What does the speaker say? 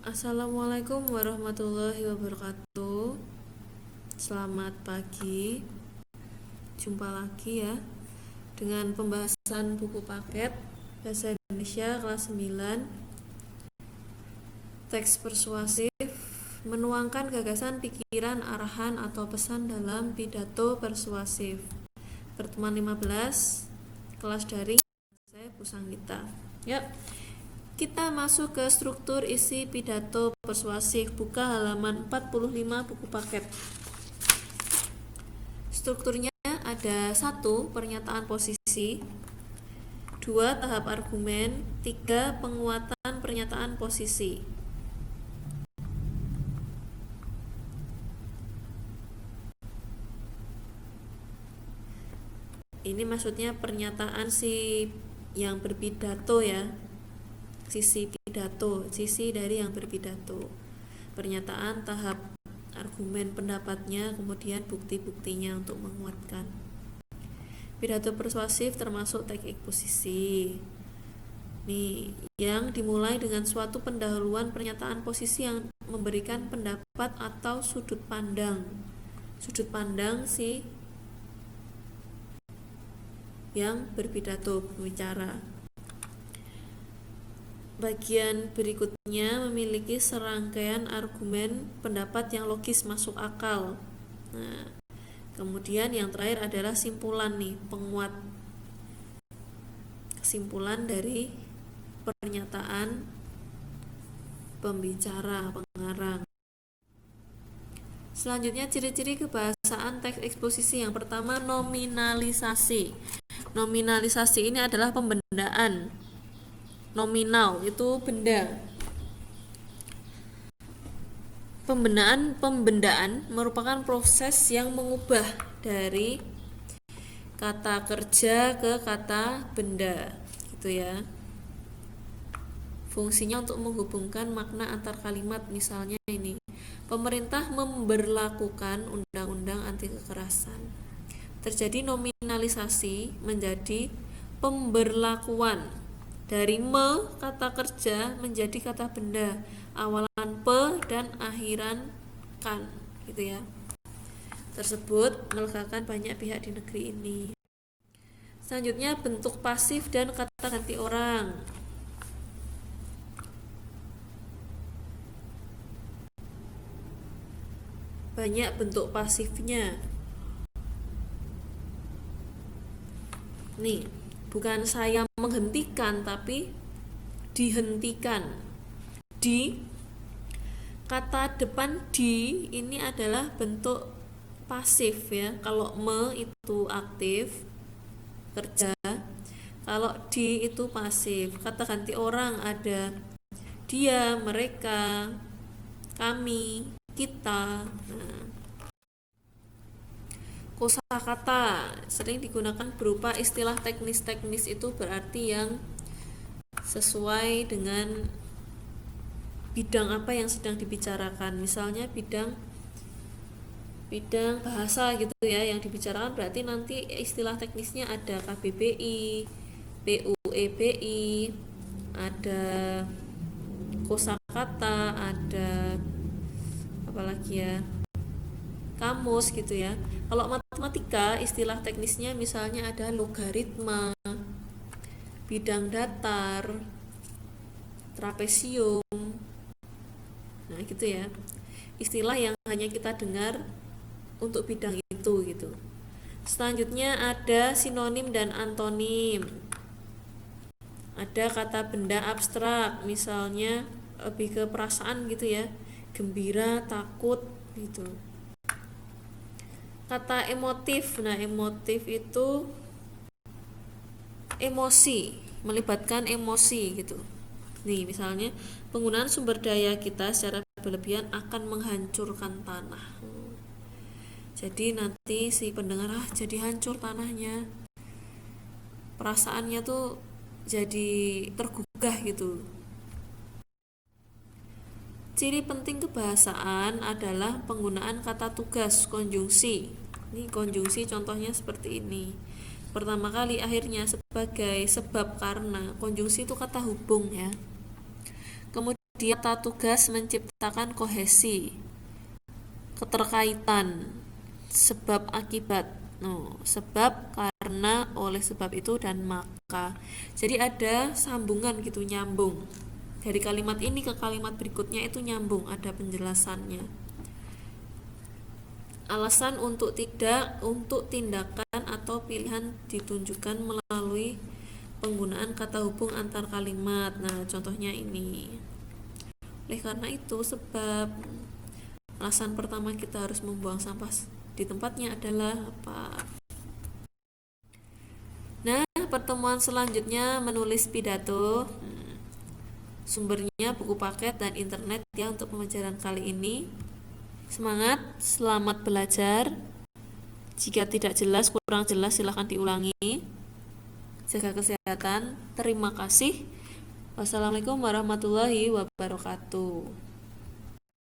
Assalamualaikum warahmatullahi wabarakatuh. Selamat pagi. Jumpa lagi ya dengan pembahasan buku paket Bahasa Indonesia kelas 9. Teks persuasif menuangkan gagasan, pikiran, arahan atau pesan dalam pidato persuasif. Pertemuan 15 kelas daring saya Bu Sanggita. Yuk, kita masuk ke struktur isi pidato persuasif. Buka halaman 45 buku paket. Strukturnya ada 1. Pernyataan posisi, 2. Tahap argumen, 3. Penguatan pernyataan posisi. Ini maksudnya pernyataan si yang berpidato ya, sisi pidato, sisi dari yang berpidato. Pernyataan, tahap argumen pendapatnya, kemudian bukti-buktinya untuk menguatkan. Pidato persuasif termasuk teks eksposisi. Nih, yang dimulai dengan suatu pendahuluan pernyataan posisi yang memberikan pendapat atau sudut pandang. Sudut pandang si yang berpidato, berbicara. Bagian berikutnya memiliki serangkaian argumen pendapat yang logis masuk akal. Nah, kemudian yang terakhir adalah simpulan nih, penguat kesimpulan dari pernyataan pembicara, pengarang. Selanjutnya ciri-ciri kebahasaan teks eksposisi. Yang pertama, nominalisasi. Nominalisasi ini adalah pembendaan. Nominal itu benda. Pembendaan merupakan proses yang mengubah dari kata kerja ke kata benda, gitu ya. Fungsinya untuk menghubungkan makna antar kalimat. Misalnya ini, pemerintah memberlakukan undang-undang anti kekerasan. Terjadi nominalisasi menjadi pemberlakuan. Dari kata kerja menjadi kata benda, awalan dan akhiran kan, gitu ya. Tersebut melegakan banyak pihak di negeri ini. Selanjutnya bentuk pasif dan kata ganti orang. Banyak bentuk pasifnya. Nih, bukan saya menghentikan tapi dihentikan. Di kata depan di ini adalah bentuk pasif ya. Kalau itu aktif, kerja. Kalau di itu pasif. Kata ganti orang ada dia, mereka, kami, kita. Nah, kosakata sering digunakan berupa istilah teknis-teknis, itu berarti yang sesuai dengan bidang apa yang sedang dibicarakan. Misalnya bidang bahasa gitu ya yang dibicarakan, berarti nanti istilah teknisnya ada KBBI, PUEBI, ada kosakata, ada apalagi ya, kamus gitu ya. Kalau matematika istilah teknisnya misalnya ada logaritma, bidang datar, trapesium. Nah, gitu ya. Istilah yang hanya kita dengar untuk bidang itu gitu. Selanjutnya ada sinonim dan antonim. Ada kata benda abstrak, misalnya lebih ke perasaan gitu ya. Gembira, takut gitu. Kata emotif. Nah, emotif itu emosi, melibatkan emosi gitu. Nih, misalnya penggunaan sumber daya kita secara berlebihan akan menghancurkan tanah. Jadi nanti si pendengar jadi hancur tanahnya. Perasaannya tuh jadi tergugah gitu. Ciri penting kebahasaan adalah penggunaan kata tugas, konjungsi. Ini konjungsi contohnya seperti ini. Pertama kali, akhirnya, sebagai, sebab, karena. Konjungsi itu kata hubung ya. Kemudian Kemudian tata tugas menciptakan kohesi, keterkaitan, sebab akibat. Sebab, karena, oleh sebab itu, dan maka. Jadi ada sambungan gitu, nyambung. Dari kalimat ini ke kalimat berikutnya itu nyambung, ada penjelasannya. Alasan untuk tindakan atau pilihan ditunjukkan melalui penggunaan kata hubung antar kalimat. Nah, contohnya ini. Oleh karena itu, sebab. Alasan pertama kita harus membuang sampah di tempatnya adalah apa? Nah, pertemuan selanjutnya menulis pidato. Sumbernya buku paket dan internet ya untuk pembelajaran kali ini. Semangat, selamat belajar. Jika tidak jelas, kurang jelas, silahkan diulangi. Jaga kesehatan. Terima kasih. Wassalamualaikum warahmatullahi wabarakatuh.